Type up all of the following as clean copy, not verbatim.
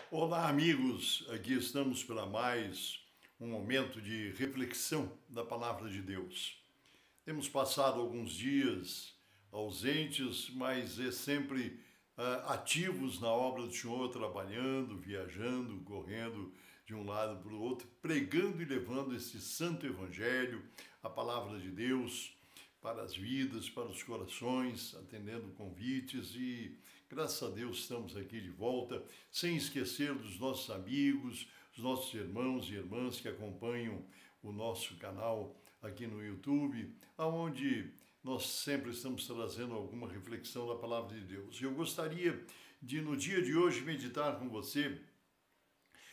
Olá, amigos. Aqui estamos para mais um momento de reflexão da Palavra de Deus. Temos passado alguns dias ausentes, mas sempre ativos na obra do Senhor, trabalhando, viajando, correndo de um lado para o outro, pregando e levando esse santo evangelho, a Palavra de Deus, para as vidas, para os corações, atendendo convites e, graças a Deus, estamos aqui de volta, sem esquecer dos nossos amigos, dos nossos irmãos e irmãs que acompanham o nosso canal aqui no YouTube, onde nós sempre estamos trazendo alguma reflexão da Palavra de Deus. Eu gostaria de, no dia de hoje, meditar com você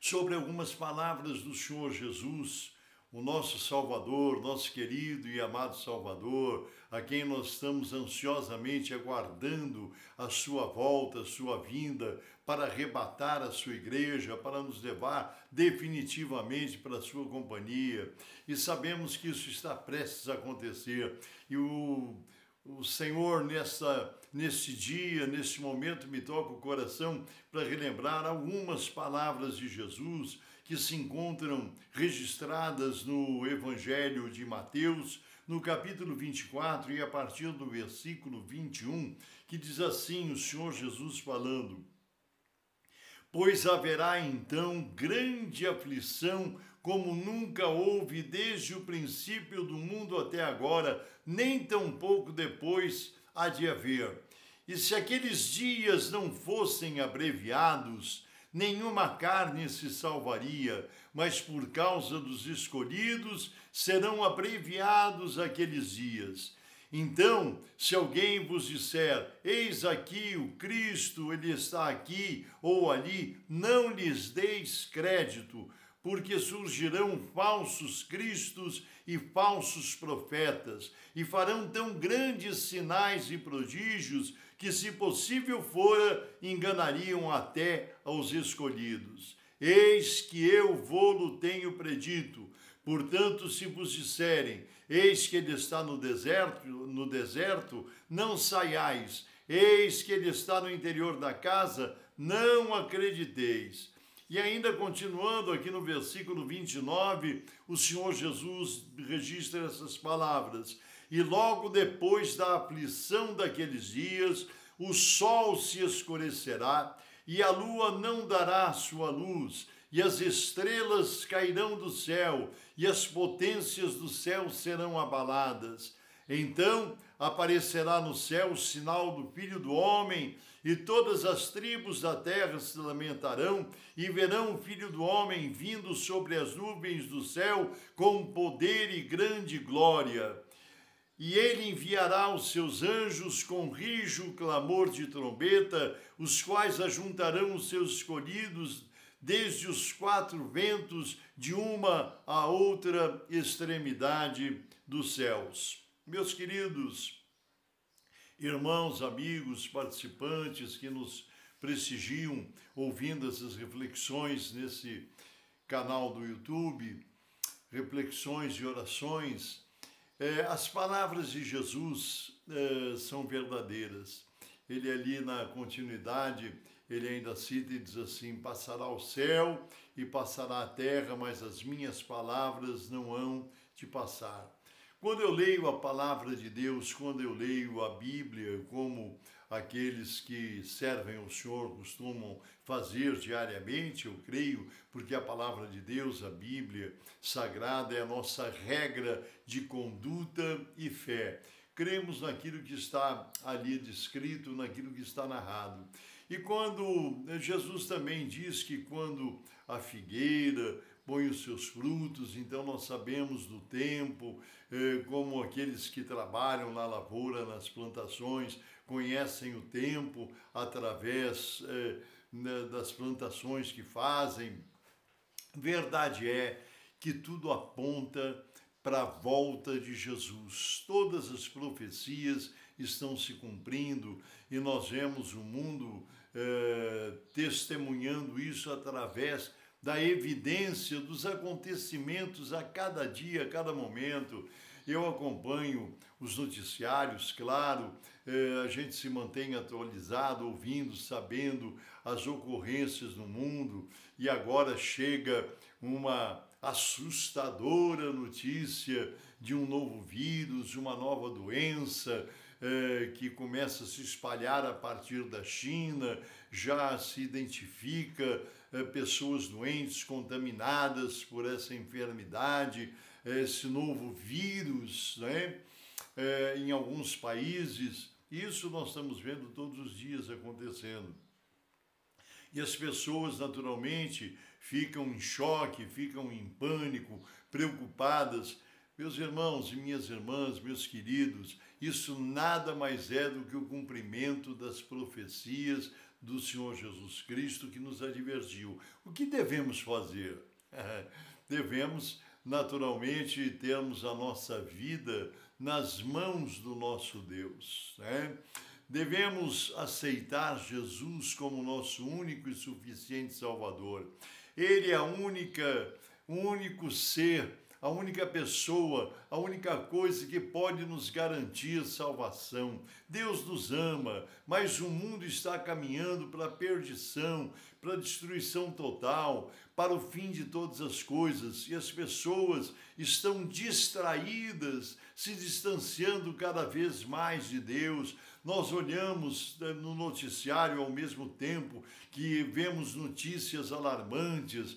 sobre algumas palavras do Senhor Jesus, o nosso Salvador, nosso querido e amado Salvador, a quem nós estamos ansiosamente aguardando a sua volta, a sua vinda, para arrebatar a sua igreja, para nos levar definitivamente para a sua companhia. E sabemos que isso está prestes a acontecer. E o Senhor, nesse dia, nesse momento, me toca o coração para relembrar algumas palavras de Jesus que se encontram registradas no Evangelho de Mateus, no capítulo 24 e a partir do versículo 21, que diz assim, o Senhor Jesus falando: Pois haverá então grande aflição, como nunca houve desde o princípio do mundo até agora, nem tampouco depois há de haver. E se aqueles dias não fossem abreviados, nenhuma carne se salvaria, mas por causa dos escolhidos serão abreviados aqueles dias. Então, se alguém vos disser, eis aqui o Cristo, ele está aqui ou ali, não lhes deis crédito, porque surgirão falsos cristos e falsos profetas, e farão tão grandes sinais e prodígios que, se possível fora, enganariam até aos escolhidos. Eis que eu vô-lo tenho predito. Portanto, se vos disserem, eis que ele está no deserto, não saiais. Eis que ele está no interior da casa, não acrediteis. E ainda continuando aqui no versículo 29, o Senhor Jesus registra essas palavras. E logo depois da aflição daqueles dias, o sol se escurecerá e a lua não dará sua luz, e as estrelas cairão do céu, e as potências do céu serão abaladas. Então aparecerá no céu o sinal do Filho do Homem, e todas as tribos da terra se lamentarão, e verão o Filho do Homem vindo sobre as nuvens do céu, com poder e grande glória. E ele enviará os seus anjos com rijo clamor de trombeta, os quais ajuntarão os seus escolhidos desde os quatro ventos, de uma a outra extremidade dos céus. Meus queridos irmãos, amigos, participantes que nos prestigiam ouvindo essas reflexões nesse canal do YouTube, reflexões e orações, as palavras de Jesus são verdadeiras. Ele ali na continuidade, ele ainda cita e diz assim, passará o céu e passará a terra, mas as minhas palavras não hão de passar. Quando eu leio a palavra de Deus, quando eu leio a Bíblia, como aqueles que servem ao Senhor costumam fazer diariamente, eu creio, porque a palavra de Deus, a Bíblia Sagrada, é a nossa regra de conduta e fé. Cremos naquilo que está ali descrito, naquilo que está narrado. E quando Jesus também diz que quando a figueira põe os seus frutos, então nós sabemos do tempo, como aqueles que trabalham na lavoura, nas plantações, conhecem o tempo através das plantações que fazem. Verdade é que tudo aponta para a volta de Jesus. Todas as profecias estão se cumprindo e nós vemos o mundo testemunhando isso através da evidência dos acontecimentos a cada dia, a cada momento. eu acompanho os noticiários, claro, a gente se mantém atualizado, ouvindo, sabendo as ocorrências no mundo, e agora chega uma assustadora notícia de um novo vírus, de uma nova doença, que começa a se espalhar a partir da China, já se identifica pessoas doentes, contaminadas por essa enfermidade, esse novo vírus, né? Em alguns países. Isso nós estamos vendo todos os dias acontecendo. E as pessoas, naturalmente, ficam em choque, ficam em pânico, preocupadas. Meus irmãos e minhas irmãs, meus queridos, isso nada mais é do que o cumprimento das profecias do Senhor Jesus Cristo, que nos advertiu. O que devemos fazer? Devemos, naturalmente, termos a nossa vida nas mãos do nosso Deus, né? Devemos aceitar Jesus como nosso único e suficiente Salvador. Ele é o único ser, a única pessoa, a única coisa que pode nos garantir salvação. Deus nos ama, mas o mundo está caminhando para a perdição, para a destruição total, para o fim de todas as coisas, e as pessoas estão distraídas, se distanciando cada vez mais de Deus. Nós olhamos no noticiário ao mesmo tempo que vemos notícias alarmantes,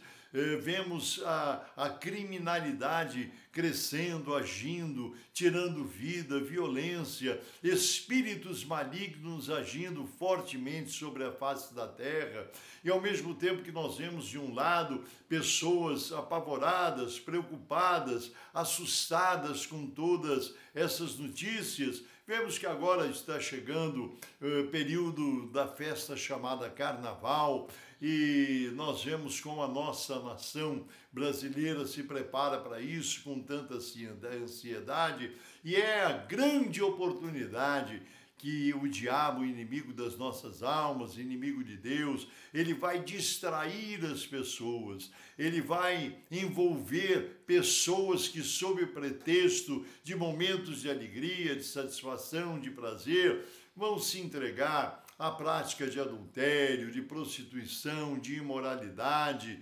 vemos a criminalidade crescendo, agindo, tirando vida, violência, espíritos malignos agindo fortemente sobre a face da terra, e ao mesmo tempo que nós vemos de um lado pessoas apavoradas, preocupadas, assustadas com todas essas notícias, vemos que agora está chegando o período da festa chamada Carnaval, e nós vemos como a nossa nação brasileira se prepara para isso com tanta ansiedade, e é a grande oportunidade que o diabo, inimigo das nossas almas, inimigo de Deus, ele vai distrair as pessoas, ele vai envolver pessoas que, sob o pretexto de momentos de alegria, de satisfação, de prazer, vão se entregar à prática de adultério, de prostituição, de imoralidade,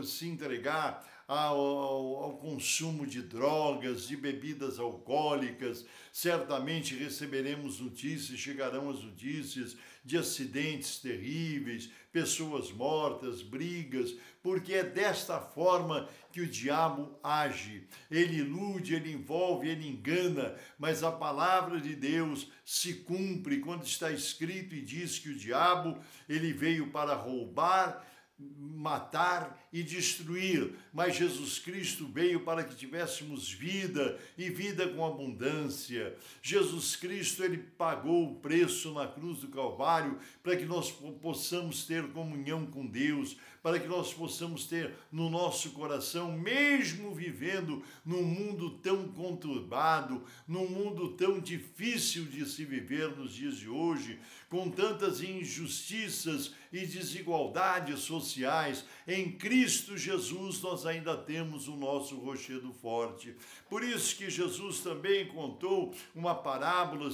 se entregar ao consumo de drogas, de bebidas alcoólicas. Certamente receberemos notícias, chegarão as notícias de acidentes terríveis, pessoas mortas, brigas, porque é desta forma que o diabo age. Ele ilude, ele envolve, ele engana, mas a palavra de Deus se cumpre quando está escrito e diz que o diabo, ele veio para roubar, matar e destruir, mas Jesus Cristo veio para que tivéssemos vida e vida com abundância. Jesus Cristo, ele pagou o preço na cruz do Calvário para que nós possamos ter comunhão com Deus, para que nós possamos ter no nosso coração, mesmo vivendo num mundo tão conturbado, num mundo tão difícil de se viver nos dias de hoje, com tantas injustiças e desigualdades sociais, em Cristo Jesus nós ainda temos o nosso rochedo forte. Por isso que Jesus também contou uma parábola,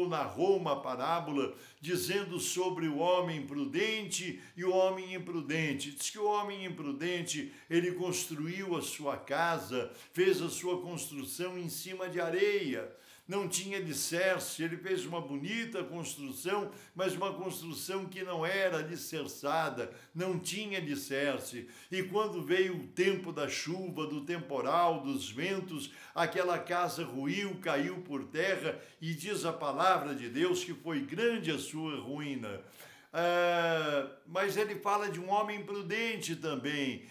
narrou uma parábola, dizendo sobre o homem prudente e o homem imprudente. Diz que o homem imprudente, ele construiu a sua casa, fez a sua construção em cima de areia. Não tinha alicerce, ele fez uma bonita construção, mas uma construção que não era alicerçada, não tinha alicerce. E quando veio o tempo da chuva, do temporal, dos ventos, aquela casa ruiu, caiu por terra, e diz a palavra de Deus que foi grande a sua ruína. Mas ele fala de um homem prudente também,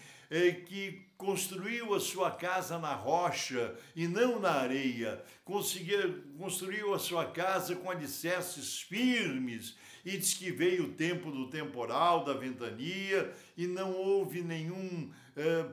que construiu a sua casa na rocha e não na areia, construiu a sua casa com alicerces firmes, e diz que veio o tempo do temporal, da ventania, e não houve nenhum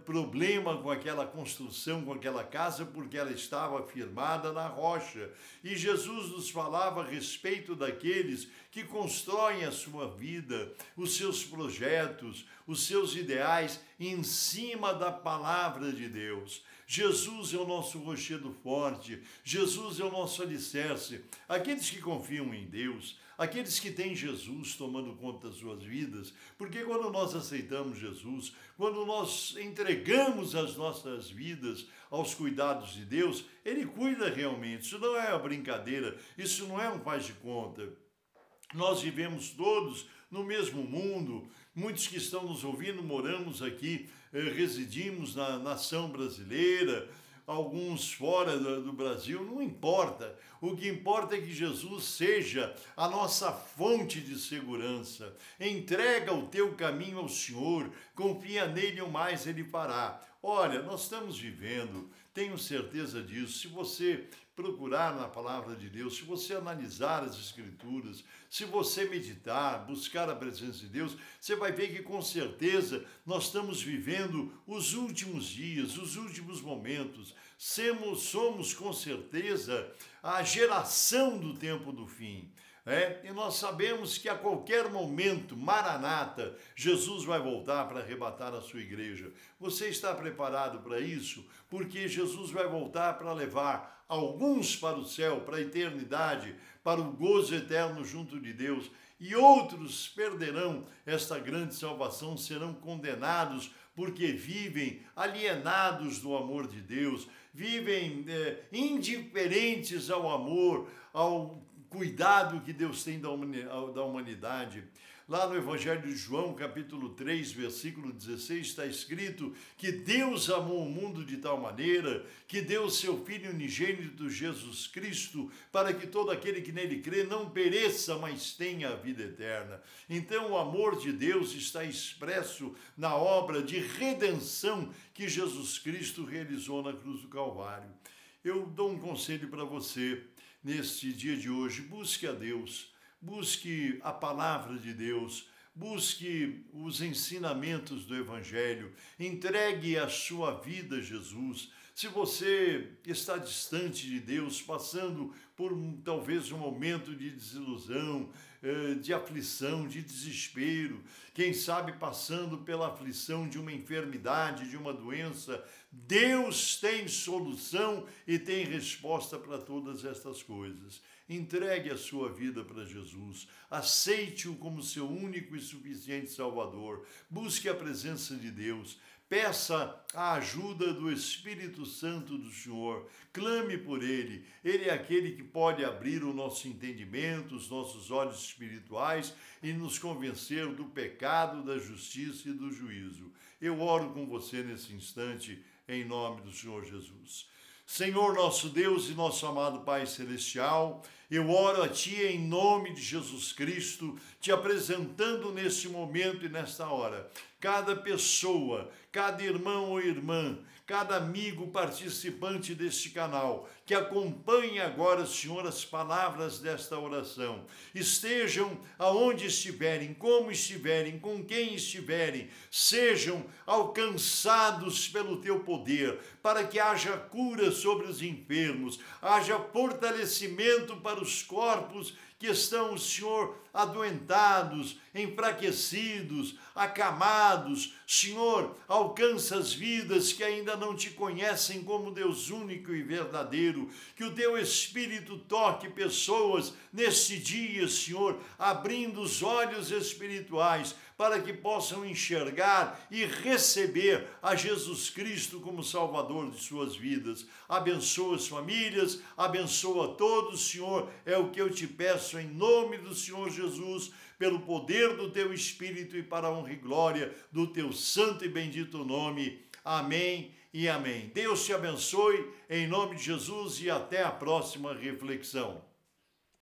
problema com aquela construção, com aquela casa, porque ela estava firmada na rocha. E Jesus nos falava a respeito daqueles que constroem a sua vida, os seus projetos, os seus ideais em cima da palavra palavra de Deus. Jesus é o nosso rochedo forte, Jesus é o nosso alicerce. Aqueles que confiam em Deus, aqueles que têm Jesus tomando conta das suas vidas, porque quando nós aceitamos Jesus, quando nós entregamos as nossas vidas aos cuidados de Deus, Ele cuida realmente. Isso não é uma brincadeira, isso não é um faz de conta. Nós vivemos todos no mesmo mundo, muitos que estão nos ouvindo moramos aqui, residimos na nação brasileira, alguns fora do Brasil, não importa. O que importa é que Jesus seja a nossa fonte de segurança. Entrega o teu caminho ao Senhor, confia nele, o mais ele fará. Olha, nós estamos vivendo, tenho certeza disso, se você procurar na palavra de Deus, se você analisar as Escrituras, se você meditar, buscar a presença de Deus, você vai ver que com certeza nós estamos vivendo os últimos dias, os últimos momentos. Somos com certeza a geração do tempo do fim. E nós sabemos que a qualquer momento, Maranata, Jesus vai voltar para arrebatar a sua igreja. Você está preparado para isso? Porque Jesus vai voltar para levar alguns para o céu, para a eternidade, para o gozo eterno junto de Deus, e outros perderão esta grande salvação, serão condenados porque vivem alienados do amor de Deus, vivem indiferentes ao amor, ao cuidado que Deus tem da humanidade. Lá no Evangelho de João, capítulo 3, versículo 16, está escrito que Deus amou o mundo de tal maneira que deu seu Filho unigênito, Jesus Cristo, para que todo aquele que nele crê não pereça, mas tenha a vida eterna. Então, o amor de Deus está expresso na obra de redenção que Jesus Cristo realizou na cruz do Calvário. Eu dou um conselho para você neste dia de hoje: busque a Deus. Busque a palavra de Deus, busque os ensinamentos do Evangelho, entregue a sua vida a Jesus. Se você está distante de Deus, passando por talvez um momento de desilusão, de aflição, de desespero, quem sabe passando pela aflição de uma enfermidade, de uma doença, Deus tem solução e tem resposta para todas estas coisas. Entregue a sua vida para Jesus, aceite-o como seu único e suficiente Salvador, busque a presença de Deus, peça a ajuda do Espírito Santo do Senhor, clame por Ele. Ele é aquele que pode abrir o nosso entendimento, os nossos olhos espirituais e nos convencer do pecado, da justiça e do juízo. Eu oro com você nesse instante, em nome do Senhor Jesus. Senhor nosso Deus e nosso amado Pai Celestial, eu oro a Ti em nome de Jesus Cristo, te apresentando nesse momento e nesta hora cada pessoa, cada irmão ou irmã, cada amigo participante deste canal, que acompanhe agora, Senhor, as palavras desta oração. Estejam aonde estiverem, como estiverem, com quem estiverem, sejam alcançados pelo Teu poder, para que haja cura sobre os enfermos, haja fortalecimento para os corpos que estão, Senhor, adoentados, enfraquecidos, acamados. Senhor, alcança as vidas que ainda não te conhecem como Deus único e verdadeiro. Que o teu Espírito toque pessoas neste dia, Senhor, abrindo os olhos espirituais para que possam enxergar e receber a Jesus Cristo como Salvador de suas vidas. Abençoa as famílias, abençoa todos, Senhor, é o que eu te peço em nome do Senhor Jesus, pelo poder do teu Espírito e para a honra e glória do teu santo e bendito nome. Amém e amém. Deus te abençoe em nome de Jesus e até a próxima reflexão.